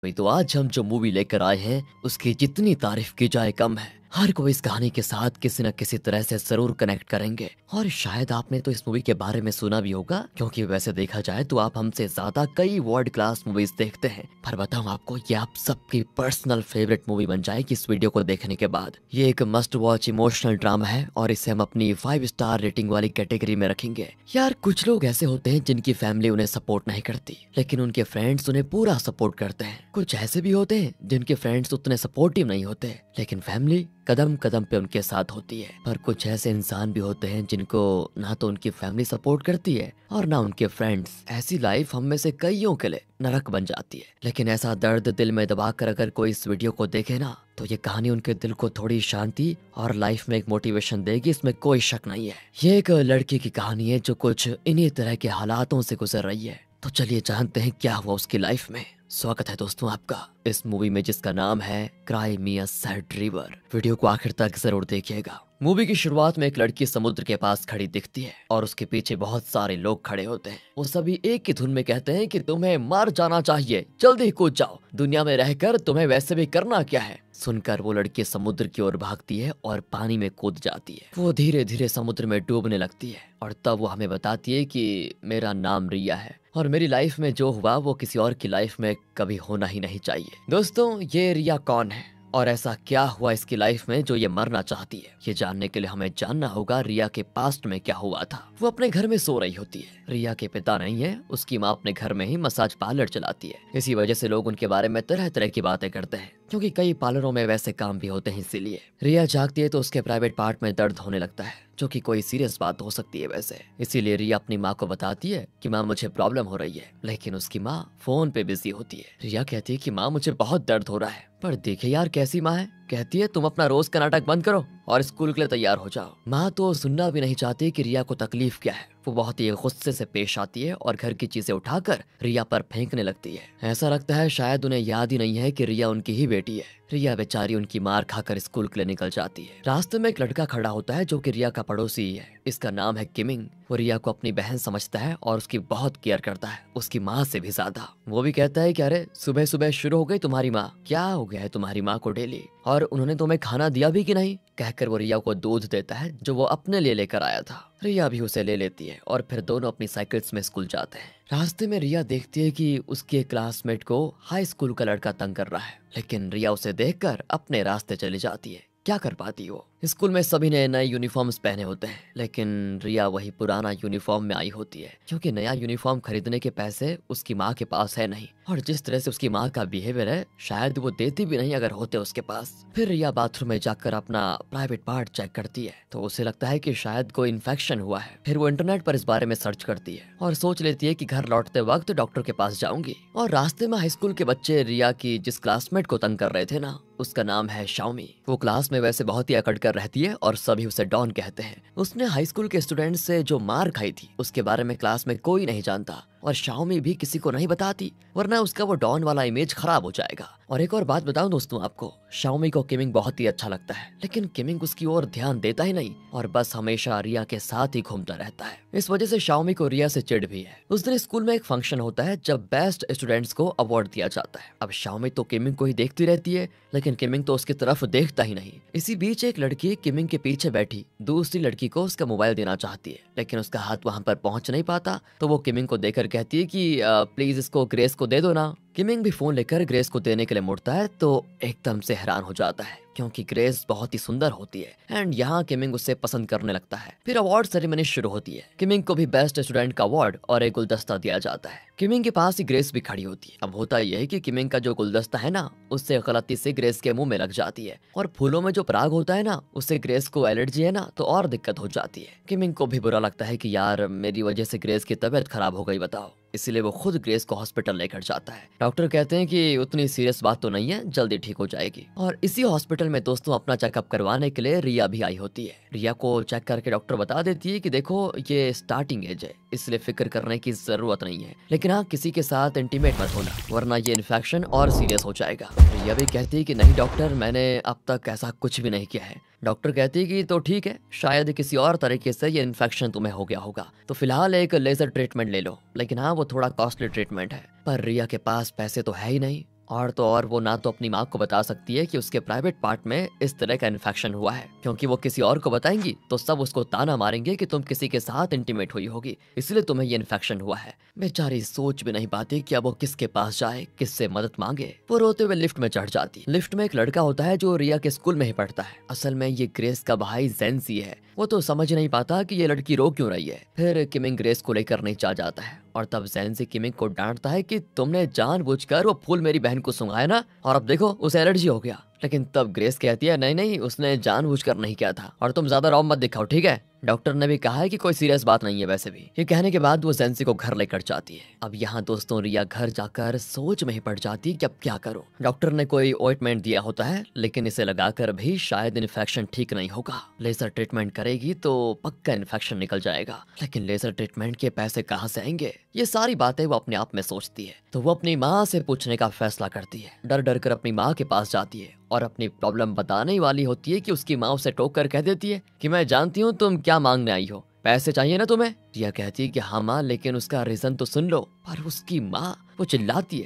वही तो आज हम जो मूवी लेकर आए हैं उसकी जितनी तारीफ की जाए कम है। हर कोई इस कहानी के साथ किसी न किसी तरह से जरूर कनेक्ट करेंगे और शायद आपने तो इस मूवी के बारे में सुना भी होगा, क्योंकि वैसे देखा जाए तो आप हमसे ज्यादा कई वर्ल्ड क्लास मूवीज देखते हैं। पर बताऊं आपको, ये आप सबकी पर्सनल फेवरेट मूवी बन जाएगी इस वीडियो को देखने के बाद। ये एक मस्ट वॉच इमोशनल ड्रामा है और इसे हम अपनी 5 स्टार रेटिंग वाली कैटेगरी में रखेंगे। यार कुछ लोग ऐसे होते हैं जिनकी फैमिली उन्हें सपोर्ट नहीं करती, लेकिन उनके फ्रेंड्स उन्हें पूरा सपोर्ट करते हैं। कुछ ऐसे भी होते हैं जिनके फ्रेंड्स उतने सपोर्टिव नहीं होते, लेकिन फैमिली कदम कदम पे उनके साथ होती है। पर कुछ ऐसे इंसान भी होते हैं जिनको ना तो उनकी फैमिली सपोर्ट करती है और ना उनके फ्रेंड्स। ऐसी लाइफ हम में से कईयों के लिए नरक बन जाती है। लेकिन ऐसा दर्द दिल में दबाकर अगर कोई इस वीडियो को देखे ना, तो ये कहानी उनके दिल को थोड़ी शांति और लाइफ में एक मोटिवेशन देगी, इसमें कोई शक नहीं है। ये एक लड़की की कहानी है जो कुछ इन्हीं तरह के हालातों से गुजर रही है। तो चलिए जानते हैं क्या हुआ उसकी लाइफ में। स्वागत है दोस्तों आपका इस मूवी में जिसका नाम है cry me a sad river. Video को आखिर तक जरूर देखिएगा। मूवी की शुरुआत में एक लड़की समुद्र के पास खड़ी दिखती है और उसके पीछे बहुत सारे लोग खड़े होते हैं। वो सभी एक ही धुन में कहते हैं कि तुम्हें मर जाना चाहिए, जल्दी कूद जाओ, दुनिया में रहकर तुम्हें वैसे भी करना क्या है। सुनकर वो लड़की समुद्र की ओर भागती है और पानी में कूद जाती है। वो धीरे धीरे समुद्र में डूबने लगती है और तब वो हमें बताती है कि मेरा नाम रिया है और मेरी लाइफ में जो हुआ वो किसी और की लाइफ में कभी होना ही नहीं चाहिए। दोस्तों, ये रिया कौन है और ऐसा क्या हुआ इसकी लाइफ में जो ये मरना चाहती है? ये जानने के लिए हमें जानना होगा रिया के पास्ट में क्या हुआ था। वो अपने घर में सो रही होती है। रिया के पिता नहीं है, उसकी माँ अपने घर में ही मसाज पार्लर चलाती है। इसी वजह से लोग उनके बारे में तरह तरह की बातें करते हैं, क्योंकि कई पार्लरों में वैसे काम भी होते हैं। इसीलिए रिया जागती है तो उसके प्राइवेट पार्ट में दर्द होने लगता है, जो कि कोई सीरियस बात हो सकती है वैसे। इसीलिए रिया अपनी माँ को बताती है कि माँ मुझे प्रॉब्लम हो रही है, लेकिन उसकी माँ फोन पे बिजी होती है। रिया कहती है कि माँ मुझे बहुत दर्द हो रहा है। पर देखे यार कैसी माँ है, कहती है तुम अपना रोज का नाटक बंद करो और स्कूल के लिए तैयार हो जाओ। माँ तो सुनना भी नहीं चाहती कि रिया को तकलीफ क्या है। वो बहुत ही गुस्से से पेश आती है और घर की चीजें उठाकर रिया पर फेंकने लगती है। ऐसा लगता है शायद उन्हें याद ही नहीं है कि रिया उनकी ही बेटी है। रिया बेचारी उनकी मार खाकर स्कूल के लिए निकल जाती है। रास्ते में एक लड़का खड़ा होता है जो कि रिया का पड़ोसी ही है। इसका नाम है किमिंग। वो रिया को अपनी बहन समझता है और उसकी बहुत केयर करता है, उसकी माँ से भी ज्यादा। वो भी कहता है कि अरे सुबह सुबह शुरू हो गई तुम्हारी माँ, क्या हो गया है तुम्हारी माँ को डेली, और उन्होंने तुम्हें खाना दिया भी कि नहीं। कहकर वो रिया को दूध देता है जो वो अपने लिए लेकर आया था। रिया भी उसे ले लेती है और फिर दोनों अपनी साइकिल्स में स्कूल जाते हैं। रास्ते में रिया देखती है कि उसके एक क्लासमेट को हाई स्कूल का लड़का तंग कर रहा है, लेकिन रिया उसे देखकर अपने रास्ते चली जाती है। क्या कर पाती हो? स्कूल में सभी ने नए यूनिफॉर्म्स पहने होते हैं, लेकिन रिया वही पुराना यूनिफॉर्म में आई होती है, क्योंकि नया यूनिफॉर्म खरीदने के पैसे उसकी माँ के पास है नहीं। और जिस तरह से उसकी माँ का बिहेवियर है, शायद वो देती भी नहीं अगर होते उसके पास। फिर रिया बाथरूम में जाकर अपना प्राइवेट पार्ट चेक करती है तो उसे लगता है कि शायद कोई इन्फेक्शन हुआ है। फिर वो इंटरनेट पर इस बारे में सर्च करती है और सोच लेती है कि घर लौटते वक्त डॉक्टर के पास जाऊंगी। और रास्ते में हाई स्कूल के बच्चे रिया की जिस क्लासमेट को तंग कर रहे थे ना, उसका नाम है शाओमी। वो क्लास में वैसे बहुत ही अकड़ कर रहती है और सभी उसे डॉन कहते हैं। उसने हाई स्कूल के स्टूडेंट से जो मार खाई थी उसके बारे में क्लास में कोई नहीं जानता और शाओमी भी किसी को नहीं बताती, वरना उसका वो डॉन वाला इमेज खराब हो जाएगा। और एक और बात बताऊं दोस्तों आपको, शाओमी को किमिंग बहुत ही अच्छा लगता है, लेकिन किमिंग उसकी ओर ध्यान देता ही नहीं और बस हमेशा रिया के साथ ही घूमता रहता है। इस वजह से शाओमी को रिया से चिढ़ भी है। उस दिन स्कूल में एक फंक्शन होता है जब बेस्ट स्टूडेंट्स को अवार्ड दिया जाता है। अब शाओमी तो किमिंग को ही देखती रहती है, लेकिन किमिंग तो उसकी तरफ देखता ही नहीं। इसी बीच एक लड़की किमिंग के पीछे बैठी दूसरी लड़की को उसका मोबाइल देना चाहती है, लेकिन उसका हाथ वहां पर पहुंच नहीं पाता। तो वो किमिंग को देकर कहती है कि प्लीज इसको ग्रेस को दे दो ना। किमिंग भी फोन लेकर ग्रेस को देने के लिए मुड़ता है तो एकदम से हैरान हो जाता है, क्योंकि ग्रेस बहुत ही सुंदर होती है एंड यहाँ किमिंग उसे पसंद करने लगता है। फिर अवार्ड सेरेमनी शुरू होती है। किमिंग को भी बेस्ट स्टूडेंट का अवार्ड और एक गुलदस्ता दिया जाता है। किमिंग के पास ही ग्रेस भी खड़ी होती है। अब होता यह है कि किमिंग का जो गुलदस्ता है ना, उससे गलती से ग्रेस के मुंह में लग जाती है और फूलों में जो पराग होता है ना, उससे ग्रेस को एलर्जी है ना, तो और दिक्कत हो जाती है। किमिंग को भी बुरा लगता है कि यार मेरी वजह से ग्रेस की तबीयत खराब हो गई, बताओ। इसीलिए वो खुद ग्रेस को हॉस्पिटल लेकर जाता है। डॉक्टर कहते हैं कि उतनी सीरियस बात तो नहीं है, जल्दी ठीक हो जाएगी। और इसी हॉस्पिटल में दोस्तों अपना चेकअप करवाने के लिए रिया भी आई होती है। रिया को चेक करके डॉक्टर बता देती है कि देखो ये स्टार्टिंग एज है, इसलिए फिक्र करने की जरूरत नहीं है, लेकिन हाँ किसी के साथ इंटीमेट मत होना, वरना ये इन्फेक्शन और सीरियस हो जाएगा। रिया भी कहती है कि नहीं डॉक्टर, मैंने अब तक ऐसा कुछ भी नहीं किया है। डॉक्टर कहती है कि तो ठीक है, शायद किसी और तरीके से ये इन्फेक्शन तुम्हें हो गया होगा, तो फिलहाल एक लेजर ट्रीटमेंट ले लो, लेकिन हाँ वो थोड़ा कॉस्टली ट्रीटमेंट है। पर रिया के पास पैसे तो है ही नहीं और तो और वो ना तो अपनी माँ को बता सकती है कि उसके प्राइवेट पार्ट में इस तरह का इन्फेक्शन हुआ है, क्योंकि वो किसी और को बताएंगी तो सब उसको ताना मारेंगे कि तुम किसी के साथ इंटीमेट हुई होगी, इसलिए तुम्हें ये इन्फेक्शन हुआ है। बेचारी सोच भी नहीं पाती कि अब वो किसके पास जाए, किससे मदद मांगे। वो रोते हुए लिफ्ट में चढ़ जाती। लिफ्ट में एक लड़का होता है जो रिया के स्कूल में ही पढ़ता है। असल में ये ग्रेस का भाई जेंसी है। वो तो समझ नहीं पाता कि ये लड़की रो क्यों रही है। फिर किमिंग ग्रेस को लेकर नीचे आ जाता है और तब जेंसी किमिंग को डांटता है कि तुमने जानबूझकर वो फूल मेरी बहन को सुंघाया ना, और अब देखो उसे एलर्जी हो गया। लेकिन तब ग्रेस कहती है नहीं नहीं, उसने जानबूझकर नहीं किया था, और तुम ज्यादा रौब मत दिखाओ, ठीक है? डॉक्टर ने भी कहा है कि कोई सीरियस बात नहीं है वैसे भी। ये कहने के बाद वो जेंसी को घर लेकर जाती है। अब यहाँ दोस्तों रिया घर जाकर सोच में ही पड़ जाती कि अब क्या करूं। डॉक्टर ने कोई ऑइंटमेंट दिया होता है, लेकिन इसे लगाकर भी शायद इन्फेक्शन ठीक नहीं होगा। लेजर ट्रीटमेंट करेगी तो पक्का इन्फेक्शन निकल जाएगा, लेकिन लेजर ट्रीटमेंट के पैसे कहाँ से आएंगे? ये सारी बातें वो अपने आप में सोचती है। तो वो अपनी माँ से पूछने का फैसला करती है। डर डर कर अपनी माँ के पास जाती है और अपनी प्रॉब्लम बताने ही वाली होती है कि उसकी माँ उसे टोक कर कह देती है कि मैं जानती हूँ तुम क्या मांगने आई हो, पैसे चाहिए ना तुम्हें? रिया कहती है कि हाँ माँ, लेकिन उसका रीजन तो सुन लो। पर उसकी माँ वो चिल्लाती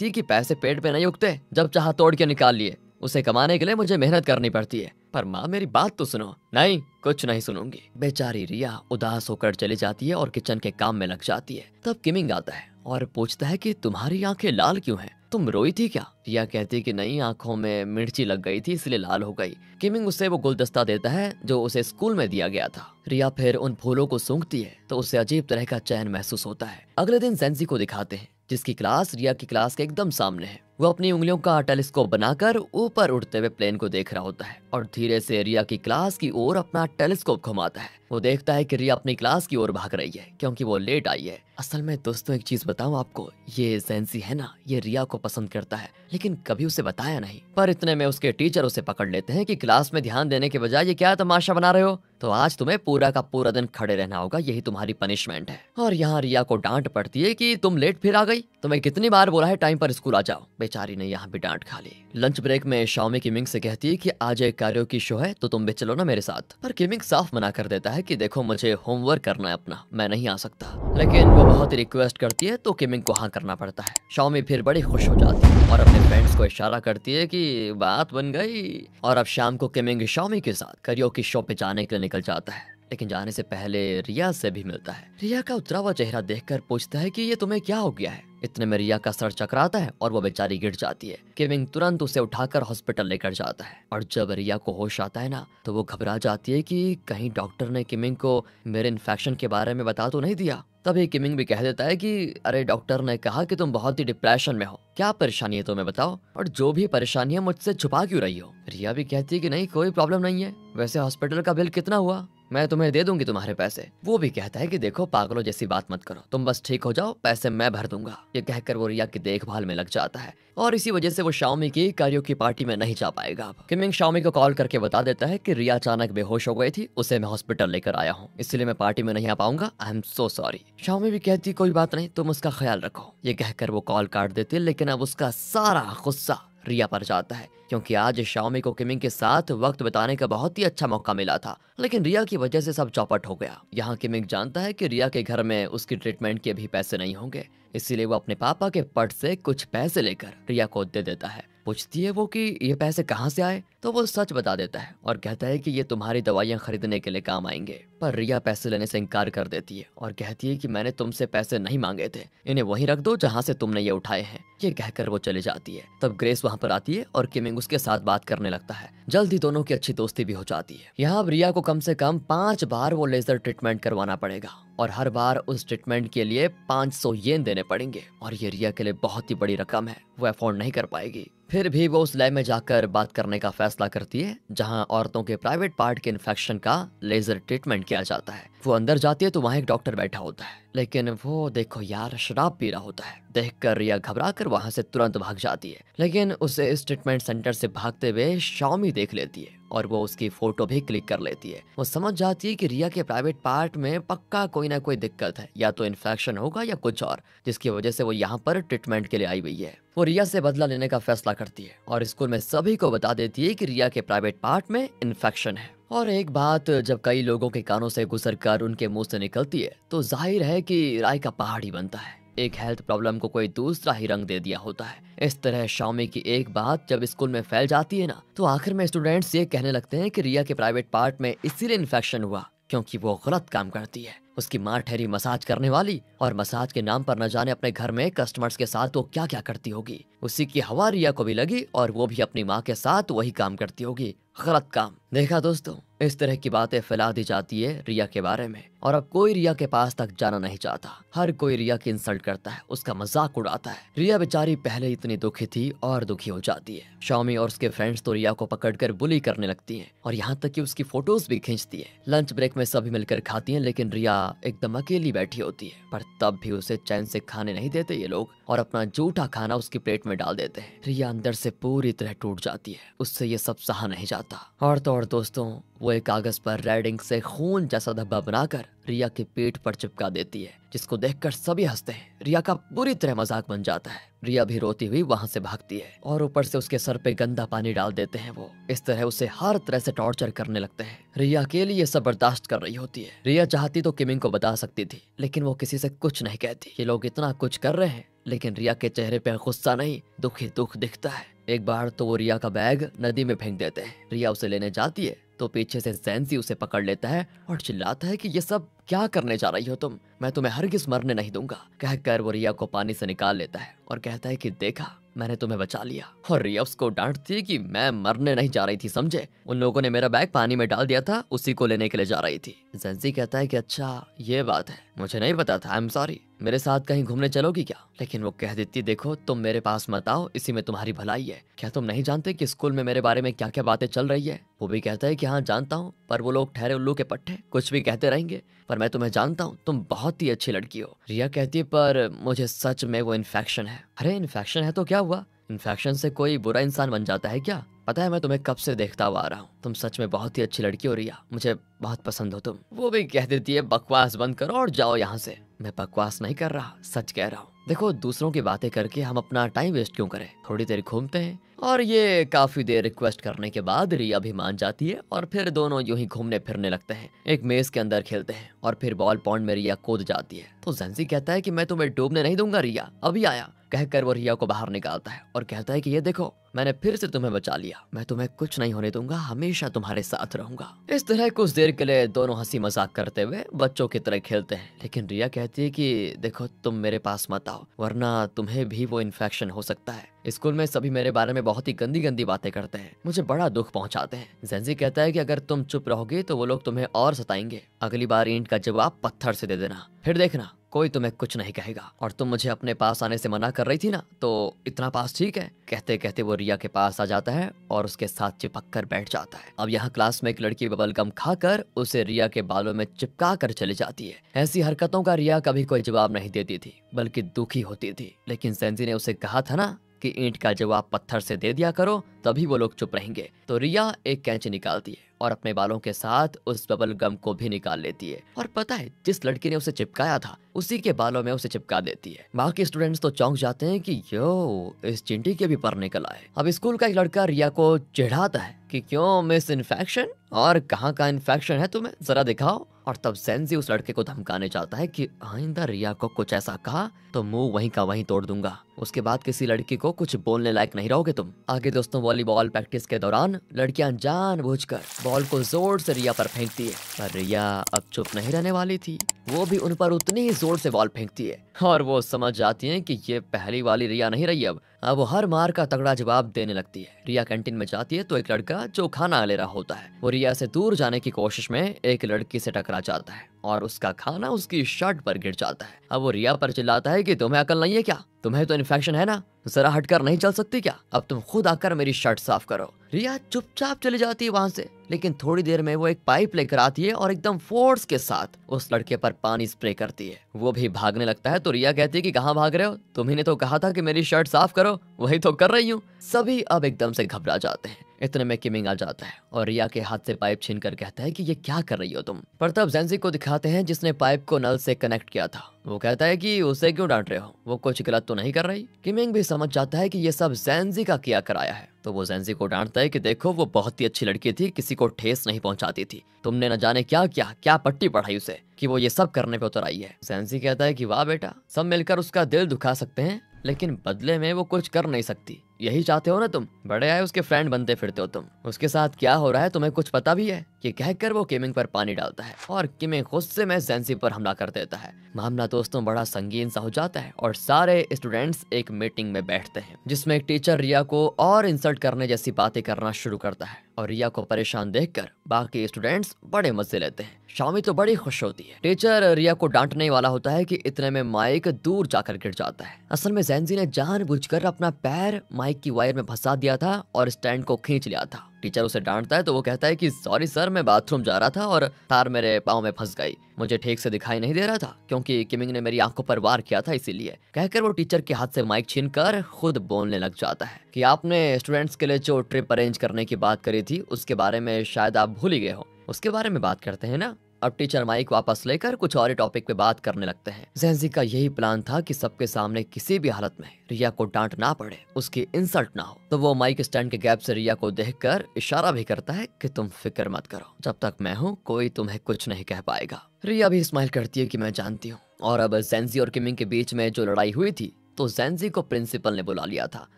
है कि पैसे पेट पे नहीं उगते, जब चाहा तोड़ के निकाल लिए। उसे कमाने के लिए मुझे मेहनत करनी पड़ती है। पर माँ मेरी बात तो सुनो। नहीं, कुछ नहीं सुनूंगी। बेचारी रिया उदास होकर चली जाती है और किचन के काम में लग जाती है। तब किमिंग आता है और पूछता है कि तुम्हारी आंखें लाल क्यों हैं? तुम रोई थी क्या? रिया कहती है कि नहीं, आंखों में मिर्ची लग गई थी इसलिए लाल हो गई। किमिंग उसे वो गुलदस्ता देता है जो उसे स्कूल में दिया गया था। रिया फिर उन फूलों को सूंघती है तो उसे अजीब तरह का चैन महसूस होता है। अगले दिन जेंसी को दिखाते हैं, जिसकी क्लास रिया की क्लास के एकदम सामने है। वो अपनी उंगलियों का टेलीस्कोप बनाकर ऊपर उड़ते हुए प्लेन को देख रहा होता है और धीरे से रिया की क्लास की ओर अपना टेलीस्कोप घुमाता है। वो देखता है कि रिया अपनी क्लास की ओर भाग रही है क्योंकि वो लेट आई है। असल में दोस्तों एक चीज बताऊं आपको, ये जेंसी है ना, ये रिया को पसंद करता है, लेकिन कभी उसे बताया नहीं। पर इतने में उसके टीचर उसे पकड़ लेते हैं कि क्लास में ध्यान देने के बजाय ये क्या तमाशा बना रहे हो, तो आज तुम्हें पूरा का पूरा दिन खड़े रहना होगा, यही तुम्हारी पनिशमेंट है। और यहाँ रिया को डांट पड़ती है कि तुम लेट फिर आ गई, तुम्हें कितनी बार बोला है टाइम पर स्कूल आ जाओ। बेचारी ने यहाँ भी डांट खा ली। लंच ब्रेक में शाओमी किमिंग से कहती है कि आज एक कैरियोकी शो है तो तुम भी चलो ना मेरे साथ। पर किमिंग साफ मना कर देता है कि देखो मुझे होमवर्क करना है अपना, मैं नहीं आ सकता। लेकिन वो बहुत रिक्वेस्ट करती है तो किमिंग को हाँ करना पड़ता है। शाओमी फिर बड़ी खुश हो जाती है और अपने फ्रेंड्स को इशारा करती है कि बात बन गई। और अब शाम को किमिंग शाओमी के साथ कैरियोकी शो पे जाने के लिए निकल जाता है, लेकिन जाने से पहले रिया से भी मिलता है। रिया का उतरा हुआ चेहरा देखकर पूछता है कि ये तुम्हें क्या हो गया है? इतने में रिया का सर चकराता है और वो बेचारी गिर जाती है। किमिंग तुरंत उसे उठाकर हॉस्पिटल लेकर जाता है और जब रिया को होश आता है ना, तो वो घबरा जाती है कि कहीं डॉक्टर ने किमिंग को मेरे इन्फेक्शन के बारे में बता तो नहीं दिया। तभी किमिंग भी कह देता है कि अरे डॉक्टर ने कहा कि तुम बहुत ही डिप्रेशन में हो, क्या परेशानी है तुम्हें बताओ, और जो भी परेशानी है मुझसे छुपा क्यों रही हो? रिया भी कहती है कि नहीं कोई प्रॉब्लम नहीं है, वैसे हॉस्पिटल का बिल कितना हुआ, मैं तुम्हें दे दूंगी तुम्हारे पैसे। वो भी कहता है कि देखो पागलों जैसी बात मत करो, तुम बस ठीक हो जाओ, पैसे मैं भर दूंगा। ये कहकर वो रिया की देखभाल में लग जाता है और इसी वजह से वो शाओमी की कैरियोकी पार्टी में नहीं जा पाएगा। अब किमिंग शाओमी को कॉल करके बता देता है कि रिया अचानक बेहोश हो गई थी, उसे मैं हॉस्पिटल लेकर आया हूँ, इसलिए मैं पार्टी में नहीं आ पाऊंगा, I am so sorry. Xiaomi भी कहती कोई बात नहीं, तुम उसका ख्याल रखो। ये कहकर वो कॉल काट देती है, लेकिन अब उसका सारा गुस्सा रिया पर जाता है क्योंकि आज शाओमी को किमिंग के साथ वक्त बिताने का बहुत ही अच्छा मौका मिला था, लेकिन रिया की वजह से सब चौपट हो गया। यहाँ किमिंग जानता है कि रिया के घर में उसकी ट्रीटमेंट के भी पैसे नहीं होंगे, इसीलिए वो अपने पापा के पर्स से कुछ पैसे लेकर रिया को दे देता है। पूछती है वो कि ये पैसे कहाँ से आए, तो वो सच बता देता है और कहता है कि ये तुम्हारी दवाइयाँ खरीदने के लिए काम आएंगे। पर रिया पैसे लेने से इनकार कर देती है और कहती है कि मैंने तुमसे पैसे नहीं मांगे थे, इन्हें वहीं रख दो जहाँ से तुमने ये उठाए हैं। ये कहकर वो चली जाती है। तब ग्रेस वहाँ पर आती है और किमिंग उसके साथ बात करने लगता है। जल्द ही दोनों की अच्छी दोस्ती भी हो जाती है। यहाँ अब रिया को कम से कम 5 बार वो लेजर ट्रीटमेंट करवाना पड़ेगा और हर बार उस ट्रीटमेंट के लिए 500 येन देने पड़ेंगे, और ये रिया के लिए बहुत ही बड़ी रकम है, वो अफोर्ड नहीं कर पाएगी। फिर भी वो उस लैब में जाकर बात करने का फैसला करती है जहां औरतों के प्राइवेट पार्ट के इन्फेक्शन का लेजर ट्रीटमेंट किया जाता है। वो अंदर जाती है तो वहाँ एक डॉक्टर बैठा होता है, लेकिन वो देखो यार शराब पी रहा होता है। देखकर रिया घबरा कर वहां से तुरंत भाग जाती है, लेकिन उसे इस ट्रीटमेंट सेंटर से भागते हुए शाओमी देख लेती है और वो उसकी फोटो भी क्लिक कर लेती है। वो समझ जाती है कि रिया के प्राइवेट पार्ट में पक्का कोई ना कोई दिक्कत है, या तो इन्फेक्शन होगा या कुछ और, जिसकी वजह से वो यहाँ पर ट्रीटमेंट के लिए आई हुई है। वो रिया से बदला लेने का फैसला करती है और स्कूल में सभी को बता देती है कि रिया के प्राइवेट पार्ट में इन्फेक्शन है। और एक बात जब कई लोगों के कानों से गुजरकर उनके मुंह से निकलती है तो जाहिर है कि राय का पहाड़ ही बनता है। एक हेल्थ प्रॉब्लम को कोई दूसरा ही रंग दे दिया होता है। इस तरह शाओमी की एक बात जब स्कूल में फैल जाती है ना, तो आखिर में स्टूडेंट्स ये कहने लगते हैं कि रिया के प्राइवेट पार्ट में इसीलिए इन्फेक्शन हुआ क्योंकि वो गलत काम करती है। उसकी माँ ठहरी मसाज करने वाली, और मसाज के नाम पर न जाने अपने घर में कस्टमर्स के साथ वो क्या क्या करती होगी। उसी की हवा रिया को भी लगी और वो भी अपनी माँ के साथ वही काम करती होगी, गलत काम। देखा दोस्तों, इस तरह की बातें फैला दी जाती है रिया के बारे में, और अब कोई रिया के पास तक जाना नहीं चाहता। हर कोई रिया की इंसल्ट करता है, उसका मजाक उड़ाता है। रिया बेचारी पहले इतनी दुखी थी और दुखी हो जाती है। शाओमी और उसके फ्रेंड्स तो रिया को पकड़कर बुली करने लगती हैं, और यहाँ तक कि उसकी फोटोज भी खींचती है। लंच ब्रेक में सभी मिलकर खाती हैं, लेकिन रिया एकदम अकेली बैठी होती है। पर तब भी उसे चैन से खाने नहीं देते ये लोग, और अपना झूठा खाना उसकी प्लेट में डाल देते हैं। रिया अंदर से पूरी तरह टूट जाती है, उससे ये सब सहा नहीं जाता। और तो और दोस्तों, वो एक कागज पर रेड इंक से खून जैसा धब्बा बनाकर रिया के पेट पर चिपका देती है, जिसको देखकर सभी हंसते हैं। रिया का बुरी तरह मजाक बन जाता है। रिया भी रोती हुई वहां से भागती है, और ऊपर से उसके सर पे गंदा पानी डाल देते हैं वो। इस तरह उसे हर तरह से टॉर्चर करने लगते हैं। रिया अकेली ये सब बर्दाश्त कर रही होती है। रिया चाहती तो किमिंग को बता सकती थी, लेकिन वो किसी से कुछ नहीं कहती। ये लोग इतना कुछ कर रहे हैं, लेकिन रिया के चेहरे पे गुस्सा नहीं, दुख ही दुख दिखता है। एक बार तो वो रिया का बैग नदी में फेंक देते हैं। रिया उसे लेने जाती है तो पीछे से ज़ेंजी उसे पकड़ लेता है और चिल्लाता है कि ये सब क्या करने जा रही हो तुम, मैं तुम्हें हरगिज मरने नहीं दूंगा। कहकर वो रिया को पानी से निकाल लेता है और कहता है कि देखा, मैंने तुम्हें बचा लिया। और रिया उसको डांटती है कि मैं मरने नहीं जा रही थी, समझे, उन लोगों ने मेरा बैग पानी में डाल दिया था, उसी को लेने के लिए जा रही थी। ज़ेंजी कहता है कि अच्छा ये बात है, मुझे नहीं पता था, आई एम सॉरी, मेरे साथ कहीं घूमने चलोगी क्या। लेकिन वो कह देती, देखो तुम मेरे पास मत आओ, इसी में तुम्हारी भलाई है। क्या तुम नहीं जानते कि स्कूल में मेरे बारे में क्या क्या बातें चल रही है। वो भी कहता है कि हाँ जानता हूँ, पर वो लोग ठहरे उल्लू के पट्टे, कुछ भी कहते रहेंगे, पर मैं तुम्हें जानता हूँ, तुम बहुत ही अच्छी लड़की हो। रिया कहती है पर मुझे सच में वो इन्फेक्शन है। अरे इन्फेक्शन है तो क्या हुआ, इन्फेक्शन से कोई बुरा इंसान बन जाता है क्या। पता है मैं तुम्हें कब से देखता हुआ आ रहा हूँ, तुम सच में बहुत ही अच्छी लड़की हो रिया, मुझे बहुत पसंद हो तुम। वो भी कह देती है बकवास बंद करो और जाओ यहाँ से। मैं बकवास नहीं कर रहा, सच कह रहा हूँ। देखो दूसरों की बातें करके हम अपना टाइम वेस्ट क्यों करें, थोड़ी देर घूमते हैं। और ये काफी देर रिक्वेस्ट करने के बाद रिया भी मान जाती है, और फिर दोनों यूं ही घूमने फिरने लगते हैं। एक मेज के अंदर खेलते हैं और फिर बॉल पॉन्ड में रिया कूद जाती है। तो ज़ेंजी कहता है कि मैं तुम्हें डूबने नहीं दूंगा रिया, अभी आया। कहकर वो रिया को बाहर निकालता है और कहता है कि ये देखो, मैंने फिर से तुम्हें बचा लिया, मैं तुम्हें कुछ नहीं होने दूंगा, हमेशा तुम्हारे साथ रहूंगा। इस तरह कुछ देर के लिए दोनों हंसी मजाक करते हुए बच्चों की तरह खेलते हैं। लेकिन रिया कहती है कि देखो तुम मेरे पास मत आओ, वरना तुम्हें भी वो इन्फेक्शन हो सकता है। स्कूल में सभी मेरे बारे में बहुत ही गंदी गंदी बातें करते हैं, मुझे बड़ा दुख पहुंचाते हैं। ज़ेंजी कहता है कि अगर तुम चुप रहोगे तो वो लोग तुम्हें और सताएंगे। अगली बार ईंट का जवाब पत्थर से दे देना, फिर देखना कोई तुम्हें कुछ नहीं कहेगा। और तुम मुझे अपने पास आने से मना कर रही थी ना, तो इतना पास ठीक है। कहते कहते वो रिया के पास आ जाता है और उसके साथ चिपक कर बैठ जाता है। अब यहाँ क्लास में एक लड़की बबल गम खाकर उसे रिया के बालों में चिपका कर चली जाती है। ऐसी हरकतों का रिया कभी कोई जवाब नहीं देती थी, बल्कि दुखी होती थी। लेकिन ज़ेंजी ने उसे कहा था ना कि ईंट का जवाब पत्थर से दे दिया करो, तभी वो लोग चुप रहेंगे। तो रिया एक कैंची निकालती है और अपने बालों के साथ उस बबल गम को भी निकाल लेती है, और पता है जिस लड़की ने उसे चिपकाया था उसी के बालों में उसे चिपका देती है। बाकी स्टूडेंट्स तो चौंक जाते हैं कि यो, इस चिंटी के भी पर निकल आए। अब स्कूल का एक लड़का रिया को चिढ़ाता है कि क्यों मिस इन्फेक्शन, और कहाँ का इन्फेक्शन है तुम्हें, जरा दिखाओ। और तब ज़ेंजी उस लड़के को धमकाने चाहता है कि आइंदा रिया को कुछ ऐसा कहा तो मुंह वहीं का वहीं तोड़ दूंगा, उसके बाद किसी लड़की को कुछ बोलने लायक नहीं रहोगे तुम। आगे दोस्तों, वॉलीबॉल प्रैक्टिस के दौरान लड़कियां जानबूझकर बॉल को जोर से रिया पर फेंकती है, पर रिया अब चुप नहीं रहने वाली थी, वो भी उन पर उतनी ही जोर से बॉल फेंकती है। और वो समझ जाती हैं कि ये पहली वाली रिया नहीं रही। अब वो हर मार का तगड़ा जवाब देने लगती है। रिया कैंटीन में जाती है तो एक लड़का जो खाना ले रहा होता है, वो रिया से दूर जाने की कोशिश में एक लड़की से टकरा जाता है और उसका खाना उसकी शर्ट पर गिर जाता है। अब वो रिया पर चिल्लाता है कि तुम्हें अकल नहीं है क्या, तुम्हें तो इन्फेक्शन है ना, जरा हटकर नहीं चल सकती क्या, अब तुम खुद आकर मेरी शर्ट साफ करो। रिया चुपचाप चली जाती है वहां से, लेकिन थोड़ी देर में वो एक पाइप लेकर आती है और एकदम फोर्स के साथ उस लड़के पर पानी स्प्रे करती है। वो भी भागने लगता है तो रिया कहती है कि कहाँ भाग रहे हो, तुम्ही ने तो कहा था कि मेरी शर्ट साफ करो। करो, वही तो कर रही हूँ। सभी अब एकदम से घबरा जाते हैं। इतने में किमिंग आ जाता है और रिया के हाथ से पाइप छीन कर कहता है कि ये क्या कर रही हो तुम। पर तब जेंजी को दिखाते हैं जिसने पाइप को नल से कनेक्ट किया था। वो कहता है कि उसे क्यों डांट रहे हो, वो कुछ गलत तो नहीं कर रही। किमिंग भी समझ जाता है कि ये सब जेंजी का किया कराया है, तो वो जेंजी को डांटता है कि देखो वो बहुत ही अच्छी लड़की थी, किसी को ठेस नहीं पहुंचाती थी। तुमने न जाने क्या पट्टी पढ़ाई उसे कि वो ये सब करने पे उतर आई है। जेंजी कहता है कि वाह बेटा, सब मिलकर उसका दिल दुखा सकते हैं लेकिन बदले में वो कुछ कर नहीं सकती। यही चाहते हो ना तुम, बड़े आए उसके फ्रेंड बनते फिरते हो तुम। उसके साथ क्या हो रहा है तुम्हें कुछ पता भी है? ये कहकर वो किमिंग पर पानी डालता है और किमिंग गुस्से में जेंजी पर हमला कर देता है। मामला दोस्तों बड़ा संगीन सा हो जाता है और सारे स्टूडेंट्स एक मीटिंग में बैठते हैं जिसमें एक टीचर रिया को और इंसल्ट करने जैसी बातें करना शुरू करता है और रिया को परेशान देखकर बाकी स्टूडेंट्स बड़े मजे लेते हैं। शामी तो बड़ी खुश होती है। टीचर रिया को डांटने वाला होता है कि इतने में माइक दूर जाकर गिर जाता है। असल में जेंजी ने जानबूझकर अपना पैर माइक की वायर में फंसा दिया था और स्टैंड को खींच लिया था। टीचर उसे डांटता है तो वो कहता है कि सॉरी सर, मैं बाथरूम जा रहा था और तार मेरे पाँव में फंस गई, मुझे ठीक से दिखाई नहीं दे रहा था क्योंकि किमिंग ने मेरी आंखों पर वार किया था इसीलिए। कहकर वो टीचर के हाथ से माइक छीनकर खुद बोलने लग जाता है कि आपने स्टूडेंट्स के लिए जो ट्रिप अरेंज करने की बात करी थी उसके बारे में शायद आप भूल ही गए हो, उसके बारे में बात करते हैं ना। अब टीचर माइक वापस लेकर कुछ और टॉपिक पे बात करने लगते हैं। जेंजी का यही प्लान था कि सबके सामने किसी भी हालत में रिया को डांट ना पड़े, उसकी इंसल्ट ना हो। तो वो माइक स्टैंड के गैप से रिया को देखकर इशारा भी करता है कि तुम फिक्र मत करो, जब तक मैं हूँ कोई तुम्हें कुछ नहीं कह पाएगा। रिया भी स्माइल करती है कि मैं जानती हूँ। और अब जेंजी और किमिंग के बीच में जो लड़ाई हुई थी तो जेंजी को प्रिंसिपल ने बुला लिया था।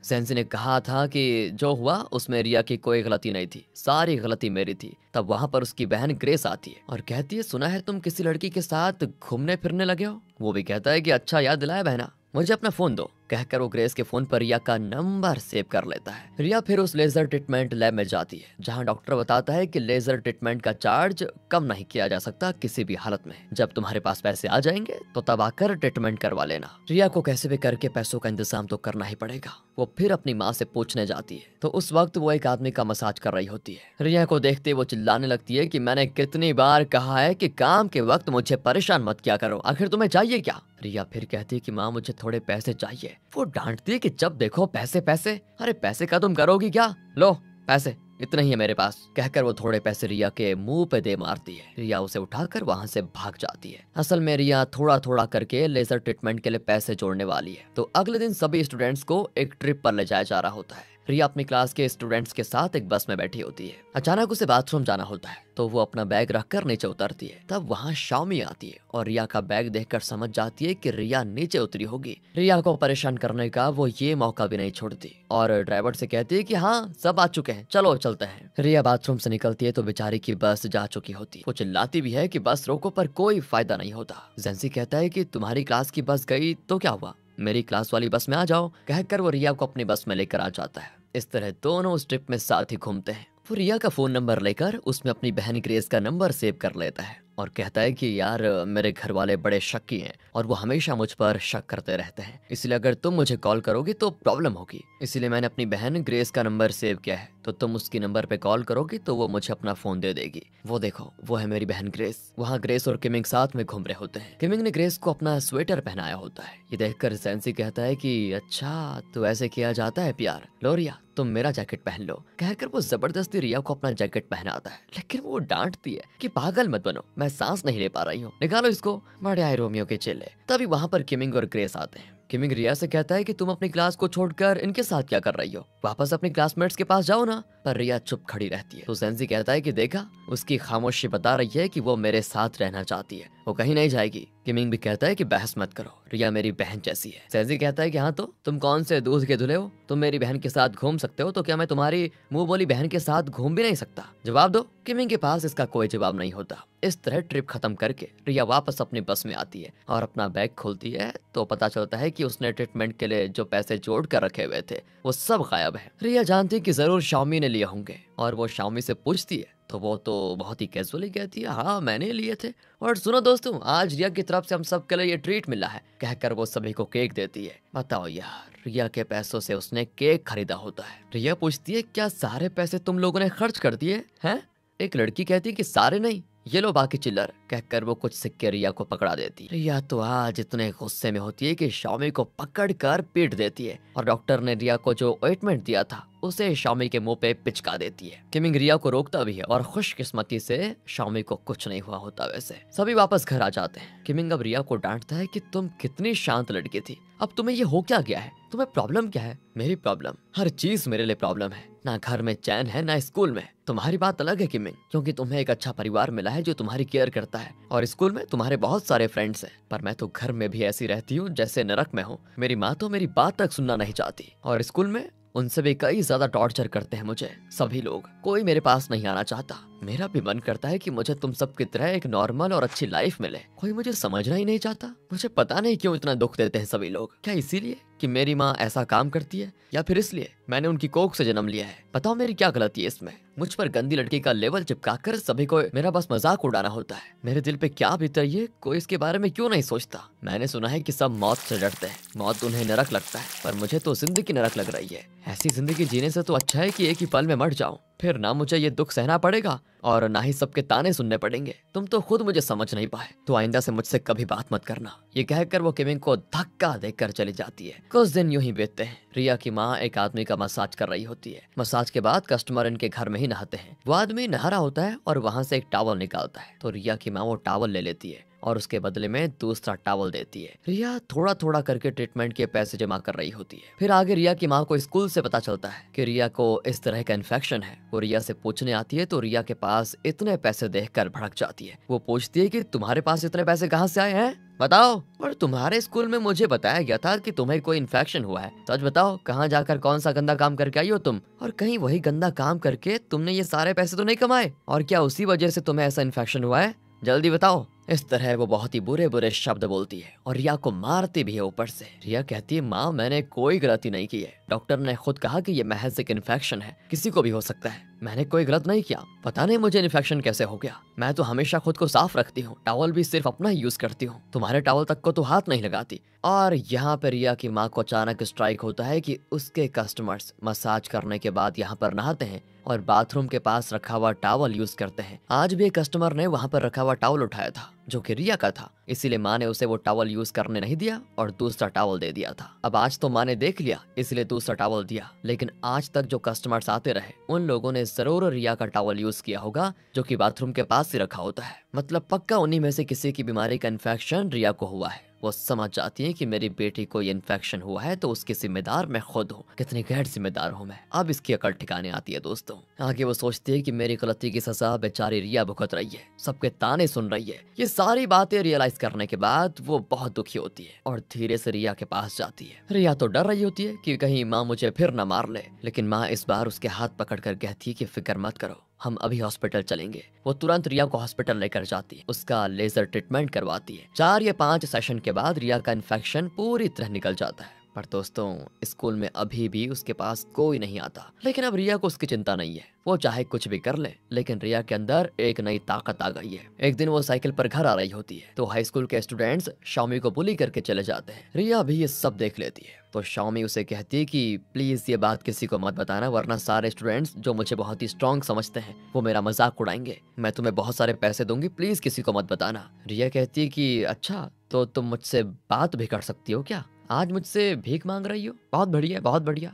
जेंजी ने कहा था कि जो हुआ उसमें रिया की कोई गलती नहीं थी, सारी गलती मेरी थी। तब वहाँ पर उसकी बहन ग्रेस आती है और कहती है सुना है तुम किसी लड़की के साथ घूमने फिरने लगे हो। वो भी कहता है कि अच्छा याद दिलाया बहना, मुझे अपना फोन दो। कहकर वो ग्रेस के फोन पर रिया का नंबर सेव कर लेता है। रिया फिर उस लेजर ट्रीटमेंट लैब में जाती है जहां डॉक्टर बताता है कि लेजर ट्रीटमेंट का चार्ज कम नहीं किया जा सकता किसी भी हालत में। जब तुम्हारे पास पैसे आ जाएंगे तो तब आकर ट्रीटमेंट करवा लेना। रिया को कैसे भी करके पैसों का इंतजाम तो करना ही पड़ेगा। वो फिर अपनी माँ से पूछने जाती है तो उस वक्त वो एक आदमी का मसाज कर रही होती है। रिया को देखते वो चिल्लाने लगती है कि मैंने कितनी बार कहा है कि काम के वक्त मुझे परेशान मत किया करो, आखिर तुम्हें चाहिए क्या? रिया फिर कहती है कि माँ मुझे थोड़े पैसे चाहिए। वो डांटती है कि जब देखो पैसे पैसे, अरे पैसे का तुम करोगी क्या, लो पैसे इतना ही है मेरे पास। कहकर वो थोड़े पैसे रिया के मुंह पे दे मारती है। रिया उसे उठाकर वहां से भाग जाती है। असल में रिया थोड़ा थोड़ा करके लेजर ट्रीटमेंट के लिए पैसे जोड़ने वाली है। तो अगले दिन सभी स्टूडेंट्स को एक ट्रिप पर ले जाया जा रहा होता है। रिया अपनी क्लास के स्टूडेंट्स के साथ एक बस में बैठी होती है। अचानक उसे बाथरूम जाना होता है तो वो अपना बैग रखकर नीचे उतरती है। तब वहाँ शाओमी आती है और रिया का बैग देखकर समझ जाती है कि रिया नीचे उतरी होगी। रिया को परेशान करने का वो ये मौका भी नहीं छोड़ती और ड्राइवर से कहती है कि हाँ सब आ चुके हैं, चलो चलते हैं। रिया बाथरूम से निकलती है तो बेचारी की बस जा चुकी होती। वो चिल्लाती भी है कि बस रोको पर कोई फायदा नहीं होता। जेंसी कहता है कि तुम्हारी क्लास की बस गई तो क्या हुआ, मेरी क्लास वाली बस में आ जाओ। कहकर वो रिया को अपनी बस में लेकर आ जाता है। इस तरह दोनों उस ट्रिप में साथ ही घूमते हैं। वो रिया का फोन नंबर लेकर उसमें अपनी बहन ग्रेस का नंबर सेव कर लेता है और कहता है कि यार मेरे घर वाले बड़े शक्की हैं और वो हमेशा मुझ पर शक करते रहते हैं, इसलिए अगर तुम मुझे कॉल करोगी तो प्रॉब्लम होगी, इसलिए मैंने अपनी बहन ग्रेस का नंबर सेव किया है। तो तुम उसकी नंबर पे कॉल करोगी तो वो मुझे अपना फोन दे देगी। वो देखो वो है मेरी बहन ग्रेस। वहाँ ग्रेस और किमिंग साथ में घूम रहे होते हैं। किमिंग ने ग्रेस को अपना स्वेटर पहनाया होता है। ये देखकर जेंसी कहता है कि अच्छा तो ऐसे किया जाता है प्यार, लो रिया तुम मेरा जैकेट पहन लो। कहकर वो जबरदस्ती रिया को अपना जैकेट पहनाता है, लेकिन वो डांटती है कि पागल मत बनो, मैं सांस नहीं ले पा रही हूँ, निकालो इसको। बड़े आए रोमियो के चेले। तभी वहाँ पर किमिंग और ग्रेस आते हैं। किमिंग रिया से कहता है कि तुम अपनी क्लास को छोड़कर इनके साथ क्या कर रही हो, वापस अपने क्लासमेट्स के पास जाओ ना। पर रिया चुप खड़ी रहती है। तो जेंसी कहता है कि देखा, उसकी खामोशी बता रही है कि वो मेरे साथ रहना चाहती है, वो कहीं नहीं जाएगी। किमिंग भी कहता है कि बहस मत करो, रिया मेरी बहन जैसी है। जेंसी कहता है कि हाँ तो तुम कौन से दूध के धुले हो, तुम मेरी बहन के साथ घूम सकते हो तो क्या मैं तुम्हारी मुंह बोली बहन के साथ घूम भी नहीं सकता, जवाब दो। किमिंग के पास इसका कोई जवाब नहीं होता। इस तरह ट्रिप खत्म करके रिया वापस अपनी बस में आती है और अपना बैग खोलती है तो पता चलता है कि उसने ट्रीटमेंट के लिए जो पैसे जोड़ कर रखे हुए थे वो सब गायब है। रिया जानती है कि जरूर शाओमी ने लिए होंगे और वो शाओमी से पूछती है तो वो तो बहुत ही कैजुअली कहती है हाँ मैंने लिए थे। और सुनो दोस्तों, आज रिया की तरफ से हम सब के लिए ये ट्रीट मिला है। कहकर वो सभी को केक देती है। बताओ यार, रिया के पैसों से उसने केक खरीदा होता है। रिया पूछती है क्या सारे पैसे तुम लोगों ने खर्च कर दिए हैं? एक लड़की कहती है कि सारे नहीं, ये लो बाकी चिल्लर, कहकर वो कुछ सिक्के रिया को पकड़ा देती। रिया तो आज इतने गुस्से में होती है कि शाओमी को पकड़ कर पीट देती है और डॉक्टर ने रिया को जो ऑइंटमेंट दिया था उसे शाओमी के मुंह पे पिचका देती है। किमिंग रिया को रोकता भी है और खुशकिस्मती से शाओमी को कुछ नहीं हुआ होता। वैसे सभी वापस घर आ जाते हैं। किमिंग अब रिया को डांटता है कि तुम कितनी शांत लड़की थी, अब तुम्हें ये हो क्या गया है, तुम्हें प्रॉब्लम क्या है? मेरी प्रॉब्लम, हर चीज मेरे लिए प्रॉब्लम है, ना घर में चैन है ना स्कूल में। तुम्हारी बात अलग है किमिंग, क्योंकि तुम्हें एक अच्छा परिवार मिला है जो तुम्हारी केयर करता है और स्कूल में तुम्हारे बहुत सारे फ्रेंड्स हैं, पर मैं तो घर में भी ऐसी रहती हूँ जैसे नरक में हूँ। मेरी माँ तो मेरी बात तक सुनना नहीं चाहती और स्कूल में उनसे भी कई ज्यादा टॉर्चर करते हैं मुझे सभी लोग। कोई मेरे पास नहीं आना चाहता। मेरा भी मन करता है कि मुझे तुम सब की तरह एक नॉर्मल और अच्छी लाइफ मिले। कोई मुझे समझना ही नहीं चाहता। मुझे पता नहीं क्यों इतना दुख देते हैं सभी लोग। क्या इसीलिए कि मेरी माँ ऐसा काम करती है, या फिर इसलिए मैंने उनकी कोख से जन्म लिया है? बताओ मेरी क्या गलती है इसमें? मुझ पर गंदी लड़की का लेवल चिपकाकर सभी को मेरा बस मजाक उड़ाना होता है। मेरे दिल पे क्या बीत रही है, कोई इसके बारे में क्यों नहीं सोचता? मैंने सुना है कि सब मौत से डरते हैं, मौत उन्हें नरक लगता है, पर मुझे तो जिंदगी नरक लग रही है। ऐसी जिंदगी जीने से तो अच्छा है कि एक ही पल में मर जाऊं, फिर ना मुझे ये दुख सहना पड़ेगा और ना ही सबके ताने सुनने पड़ेंगे। तुम तो खुद मुझे समझ नहीं पाए, तो आइंदा से मुझसे कभी बात मत करना। ये कहकर वो किमिंग को धक्का देकर चली जाती है। कुछ दिन यूं ही बीतते हैं। रिया की माँ एक आदमी का मसाज कर रही होती है। मसाज के बाद कस्टमर इनके घर में ही नहाते हैं। वो आदमी नहा रहा होता है और वहाँ से एक टॉवल निकालता है, तो रिया की माँ वो टॉवल ले लेती है और उसके बदले में दूसरा टॉवल देती है। रिया थोड़ा थोड़ा करके ट्रीटमेंट के पैसे जमा कर रही होती है। फिर आगे रिया की माँ को स्कूल से पता चलता है कि रिया को इस तरह का इन्फेक्शन है। वो रिया से पूछने आती है, तो रिया के पास इतने पैसे देखकर भड़क जाती है। वो पूछती है कि तुम्हारे पास इतने पैसे कहाँ से आए हैं, बताओ। और तुम्हारे स्कूल में मुझे बताया गया था कि तुम्हें कोई इन्फेक्शन हुआ है, सच बताओ कहाँ जाकर कौन सा गंदा काम करके आई हो तुम, और कहीं वही गंदा काम करके तुमने ये सारे पैसे तो नहीं कमाए, और क्या उसी वजह से तुम्हें ऐसा इन्फेक्शन हुआ है, जल्दी बताओ। इस तरह वो बहुत ही बुरे बुरे शब्द बोलती है और रिया को मारती भी है ऊपर से। रिया कहती है, माँ मैंने कोई गलती नहीं की है, डॉक्टर ने खुद कहा कि ये महज एक इन्फेक्शन है, किसी को भी हो सकता है, मैंने कोई गलत नहीं किया, पता नहीं मुझे इन्फेक्शन कैसे हो गया। मैं तो हमेशा खुद को साफ रखती हूँ, टॉवल भी सिर्फ अपना ही यूज करती हूँ, तुम्हारे टॉवल तक को तो हाथ नहीं लगाती। और यहाँ पे रिया की माँ को अचानक स्ट्राइक होता है कि उसके कस्टमर्स मसाज करने के बाद यहाँ पर नहाते हैं और बाथरूम के पास रखा हुआ टॉवल यूज करते हैं। आज भी एक कस्टमर ने वहाँ पर रखा हुआ टॉवल उठाया था जो कि रिया का था, इसीलिए माँ ने उसे वो टॉवल यूज करने नहीं दिया और दूसरा टॉवल दे दिया था। अब आज तो माँ ने देख लिया इसलिए दूसरा टॉवल दिया, लेकिन आज तक जो कस्टमर्स आते रहे उन लोगों ने जरूर रिया का टॉवल यूज किया होगा जो कि बाथरूम के पास ही रखा होता है। मतलब पक्का उन्हीं में से किसी की बीमारी का इन्फेक्शन रिया को हुआ है। वो समझ जाती है कि मेरी बेटी को ये इन्फेक्शन हुआ है तो उसकी जिम्मेदार मैं खुद हूँ। कितनी गैर जिम्मेदार हूँ मैं। अब इसकी अकल ठिकाने आती है दोस्तों। आगे वो सोचती है कि मेरी गलती की सजा बेचारी रिया भुगत रही है, सबके ताने सुन रही है। ये सारी बातें रियलाइज करने के बाद वो बहुत दुखी होती है और धीरे से रिया के पास जाती है। रिया तो डर रही होती है कि कहीं माँ मुझे फिर न मार ले, लेकिन माँ इस बार उसके हाथ पकड़कर कहती है कि फिक्र मत करो, हम अभी हॉस्पिटल चलेंगे। वो तुरंत रिया को हॉस्पिटल लेकर जाती है, उसका लेजर ट्रीटमेंट करवाती है। 4 या 5 सेशन के बाद रिया का इन्फेक्शन पूरी तरह निकल जाता है। पर दोस्तों स्कूल में अभी भी उसके पास कोई नहीं आता, लेकिन अब रिया को उसकी चिंता नहीं है। वो चाहे कुछ भी कर ले, लेकिन रिया के अंदर एक नई ताकत आ गई है। एक दिन वो साइकिल पर घर आ रही होती है तो हाई स्कूल के स्टूडेंट्स शाओमी को बुली करके चले जाते हैं। रिया भी ये सब देख लेती है तो शाओमी उसे कहती है कि प्लीज ये बात किसी को मत बताना, वरना सारे स्टूडेंट्स जो मुझे बहुत ही स्ट्रॉन्ग समझते हैं वो मेरा मजाक उड़ाएंगे। मैं तुम्हें बहुत सारे पैसे दूंगी, प्लीज किसी को मत बताना। रिया कहती है कि अच्छा तो तुम मुझसे बात भी कर सकती हो क्या, आज मुझसे भीख मांग रही हो, बहुत बढ़िया बहुत बढ़िया,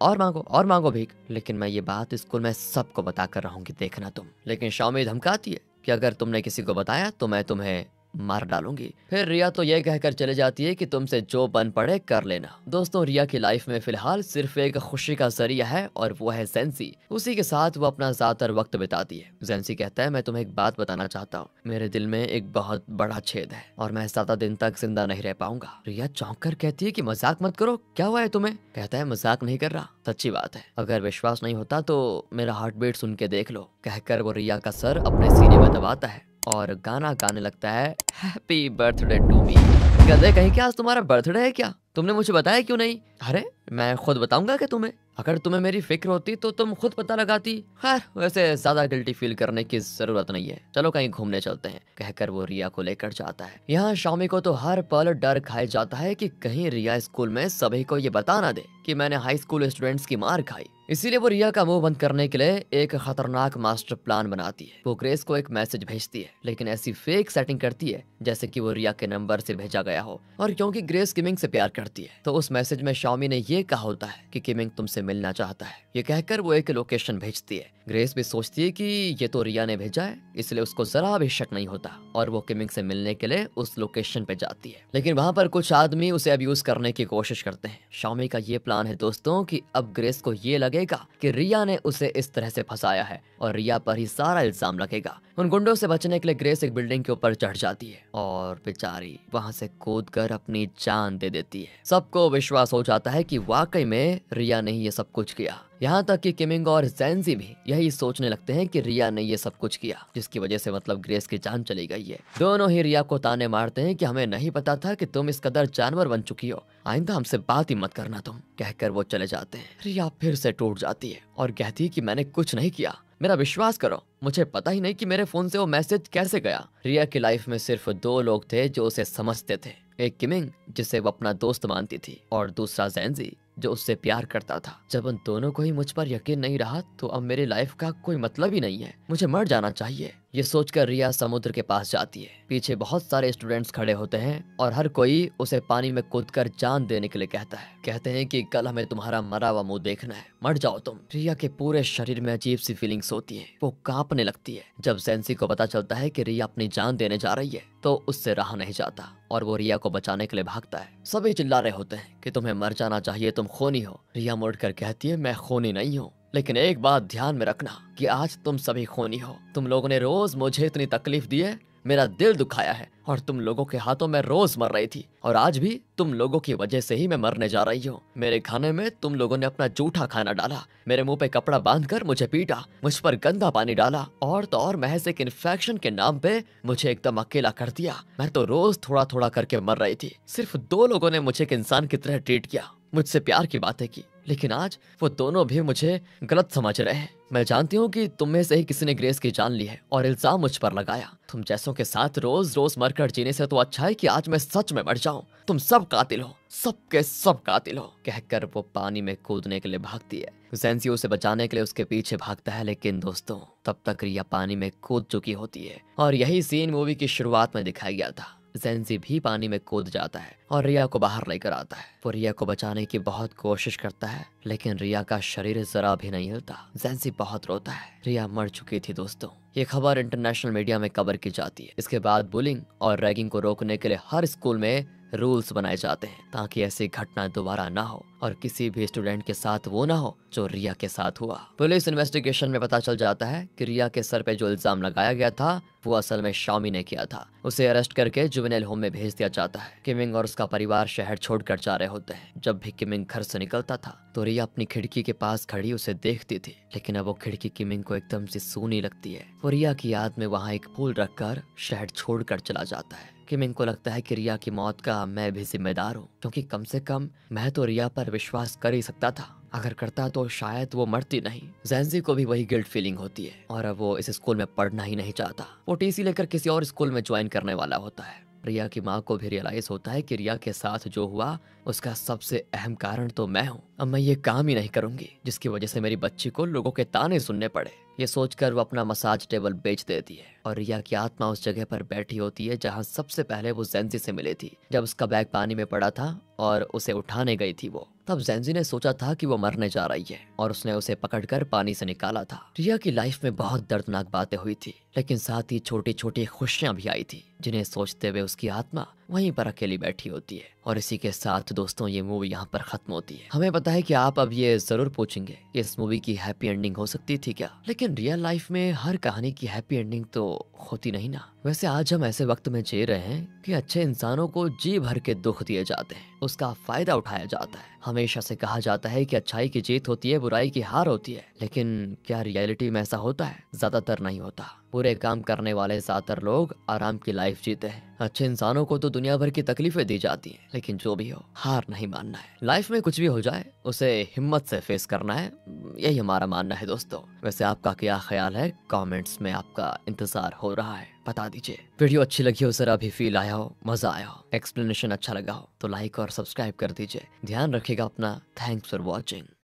और मांगो भीख, लेकिन मैं ये बात स्कूल में सबको बताकर रहूंगी, देखना तुम। लेकिन शाओमी धमकाती है कि अगर तुमने किसी को बताया तो मैं तुम्हें मार डालूंगी। फिर रिया तो ये कहकर चले जाती है कि तुमसे जो बन पड़े कर लेना। दोस्तों रिया की लाइफ में फिलहाल सिर्फ एक खुशी का जरिया है और वो है जेंसी। उसी के साथ वो अपना ज्यादातर वक्त बिताती है। जेंसी कहता है, मैं तुम्हें एक बात बताना चाहता हूँ, मेरे दिल में एक बहुत बड़ा छेद है और मैं ज्यादा दिन तक जिंदा नहीं रह पाऊंगा। रिया चौंक कर कहती है कि मजाक मत करो, क्या हुआ है तुम्हें? कहता है, मजाक नहीं कर रहा, सच्ची बात है, अगर विश्वास नहीं होता तो मेरा हार्ट बीट सुन के देख लो। कहकर वो रिया का सर अपने सीने में दबाता है और गाना गाने लगता है, हैप्पी बर्थडे टू मी। कहते कहीं क्या आज तुम्हारा बर्थडे है क्या? तुमने मुझे बताया क्यों नहीं? अरे मैं खुद बताऊंगा कि तुम्हें, अगर तुम्हें मेरी फिक्र होती तो तुम खुद पता लगाती। खैर वैसे ज्यादा गिल्टी फील करने की जरूरत नहीं है, चलो कहीं घूमने चलते हैं, कहकर वो रिया को लेकर जाता है। यहाँ शामी को तो हर पल डर खाए जाता है कि कहीं रिया स्कूल में सभी को ये बता ना दे कि मैंने हाई स्कूल स्टूडेंट्स की मार खाई। इसीलिए वो रिया का मुंह बंद करने के लिए एक खतरनाक मास्टर प्लान बनाती है। वो ग्रेस को एक मैसेज भेजती है, लेकिन ऐसी फेक सेटिंग करती है जैसे कि वो रिया के नंबर से भेजा गया हो। और क्योंकि ग्रेस किमिंग से प्यार करती है तो उस मैसेज में शामी ने ये कहा होता है कि किमिंग तुमसे मिलना चाहता है। ये कहकर वो एक लोकेशन भेजती है। ग्रेस भी सोचती है कि ये तो रिया ने भेजा है, इसलिए उसको जरा भी शक नहीं होता और वो किमिंग से मिलने के लिए उस लोकेशन पे जाती है। लेकिन वहां पर कुछ आदमी उसे अब्यूज करने की कोशिश करते हैं। शामी का ये प्लान है दोस्तों कि अब ग्रेस को ये लगेगा कि रिया ने उसे इस तरह से फंसाया है और रिया पर ही सारा इल्जाम लगेगा। उन गुंडों से बचने के लिए ग्रेस एक बिल्डिंग के ऊपर चढ़ जाती है और बेचारी वहां से कूदकर अपनी जान दे देती है। सबको विश्वास हो जाता है कि वाकई में रिया ने ये सब कुछ किया। यहाँ तक कि किमिंग और ज़ेंजी भी यही सोचने लगते हैं कि रिया ने ये सब कुछ किया, जिसकी वजह से मतलब ग्रेस की जान चली गई है। दोनों ही रिया को ताने मारते हैं कि हमें नहीं पता था कि तुम इस कदर जानवर बन चुकी हो, आइंदा हमसे बात ही मत करना तुम, कहकर वो चले जाते हैं। रिया फिर से टूट जाती है और कहती है कि मैंने कुछ नहीं किया, मेरा विश्वास करो, मुझे पता ही नहीं कि मेरे फोन से वो मैसेज कैसे गया। रिया की लाइफ में सिर्फ दो लोग थे जो उसे समझते थे, एक किमिंग जिसे वो अपना दोस्त मानती थी और दूसरा ज़ेंजी जो उससे प्यार करता था। जब उन दोनों को ही मुझ पर यकीन नहीं रहा तो अब मेरी लाइफ का कोई मतलब ही नहीं है, मुझे मर जाना चाहिए। ये सोचकर रिया समुद्र के पास जाती है। पीछे बहुत सारे स्टूडेंट्स खड़े होते हैं और हर कोई उसे पानी में कूदकर जान देने के लिए कहता है। कहते हैं कि कल हमें तुम्हारा मरा हुआ मुंह देखना है, मर जाओ तुम। रिया के पूरे शरीर में अजीब सी फीलिंग्स होती है, वो कांपने लगती है। जब ज़ेंसी को पता चलता है कि रिया अपनी जान देने जा रही है तो उससे रहा नहीं जाता और वो रिया को बचाने के लिए भागता है। सभी चिल्ला रहे होते हैं कि तुम्हें मर जाना चाहिए, तुम खूनी हो। रिया मुड़कर कहती है मैं खूनी नहीं हूँ, लेकिन एक बात ध्यान में रखना कि आज तुम सभी खूनी हो। तुम लोगों ने रोज मुझे इतनी तकलीफ दी है, मेरा दिल दुखाया है और तुम लोगों के हाथों में रोज मर रही थी और आज भी तुम लोगों की वजह से ही मैं मरने जा रही हूँ। मेरे खाने में तुम लोगों ने अपना जूठा खाना डाला, मेरे मुंह पे कपड़ा बांधकर मुझे पीटा, मुझ पर गंदा पानी डाला और तो और महज एक इन्फेक्शन के नाम पे मुझे एकदम अकेला कर दिया। मैं तो रोज थोड़ा थोड़ा करके मर रही थी। सिर्फ दो लोगों ने मुझे एक इंसान की तरह ट्रीट किया, मुझसे प्यार की बातें की, लेकिन आज वो दोनों भी मुझे गलत समझ रहे हैं। मैं जानती हूँ कि तुम में से ही किसी ने ग्रेस की जान ली है और इल्जाम मुझ पर लगाया। तुम जैसों के साथ रोज रोज मरकर जीने से तो अच्छा है कि आज मैं सच में मर जाऊं। तुम सब कातिल हो, सबके सब कातिल हो, कहकर वो पानी में कूदने के लिए भागती है। ज़ेंसी उसे बचाने के लिए उसके पीछे भागता है, लेकिन दोस्तों तब तक रिया पानी में कूद चुकी होती है और यही सीन मूवी की शुरुआत में दिखाया गया था। ज़ेंसी भी पानी में कूद जाता है और रिया को बाहर लेकर आता है। वो रिया को बचाने की बहुत कोशिश करता है, लेकिन रिया का शरीर जरा भी नहीं हिलता। ज़ेंसी बहुत रोता है। रिया मर चुकी थी दोस्तों। ये खबर इंटरनेशनल मीडिया में कवर की जाती है। इसके बाद बुलिंग और रैगिंग को रोकने के लिए हर स्कूल में रूल्स बनाए जाते हैं ताकि ऐसी घटना दोबारा ना हो और किसी भी स्टूडेंट के साथ वो ना हो जो रिया के साथ हुआ। पुलिस इन्वेस्टिगेशन में पता चल जाता है कि रिया के सर पे जो इल्जाम लगाया गया था वो असल में शामी ने किया था। उसे अरेस्ट करके जुवेनाइल होम में भेज दिया जाता है। किमिंग और उसका परिवार शहर छोड़कर जा रहे होते हैं। जब भी किमिंग घर से निकलता था तो रिया अपनी खिड़की के पास खड़ी उसे देखती थी, लेकिन अब वो खिड़की किमिंग को एकदम से सूनी लगती है। वो रिया की याद में वहाँ एक फूल रखकर शहर छोड़कर चला जाता है। किमिंग को लगता है कि रिया की मौत का मैं भी जिम्मेदार हूँ, क्योंकि कम से कम मैं तो रिया पर विश्वास कर ही सकता था। अगर करता तो शायद वो मरती नहीं। ज़ेंसी को भी वही गिल्ट फीलिंग होती है और अब वो इस स्कूल में पढ़ना ही नहीं चाहता। वो टीसी लेकर किसी और स्कूल में ज्वाइन करने वाला होता है। रिया की माँ को भी रियलाइज होता है कि रिया के साथ जो हुआ उसका सबसे अहम कारण तो मैं हूँ। अब मैं ये काम ही नहीं करूंगी जिसकी वजह से मेरी बच्ची को लोगों के ताने सुनने पड़े। ये सोचकर वो अपना मसाज टेबल बेच देती है और रिया की आत्मा उस जगह पर बैठी होती है जहाँ सबसे पहले वो ज़ेंसी से मिली थी। जब उसका बैग पानी में पड़ा था और उसे उठाने गई थी वो, तब ज़ेंसी ने सोचा था कि वो मरने जा रही है और उसने उसे पकड़कर पानी से निकाला था। रिया की लाइफ में बहुत दर्दनाक बातें हुई थी, लेकिन साथ ही छोटी छोटी खुशियां भी आई थी जिन्हें सोचते हुए उसकी आत्मा वहीं पर अकेली बैठी होती है। और इसी के साथ दोस्तों ये मूवी यहाँ पर खत्म होती है। हमें पता है कि आप अब ये जरूर पूछेंगे इस मूवी की हैप्पी एंडिंग हो सकती थी क्या, लेकिन रियल लाइफ में हर कहानी की हैप्पी एंडिंग तो होती नहीं ना। वैसे आज हम ऐसे वक्त में जी रहे हैं कि अच्छे इंसानों को जी भर के दुख दिए जाते हैं, उसका फायदा उठाया जाता है। हमेशा से कहा जाता है कि अच्छाई की जीत होती है, बुराई की हार होती है, लेकिन क्या रियलिटी में ऐसा होता है? ज्यादातर नहीं होता। बुरे काम करने वाले ज्यादातर लोग आराम की लाइफ जीते हैं। अच्छे इंसानों को तो दुनिया भर की तकलीफें दी जाती हैं, लेकिन जो भी हो हार नहीं मानना है। लाइफ में कुछ भी हो जाए उसे हिम्मत से फेस करना है, यही हमारा मानना है दोस्तों। वैसे आपका क्या ख्याल है? कमेंट्स में आपका इंतजार हो रहा है, बता दीजिए। वीडियो अच्छी लगी हो, जरा भी फील आया हो, मजा आया हो, एक्सप्लेनेशन अच्छा लगा हो तो लाइक और सब्सक्राइब कर दीजिए। ध्यान रखिएगा अपना। Thanks for watching.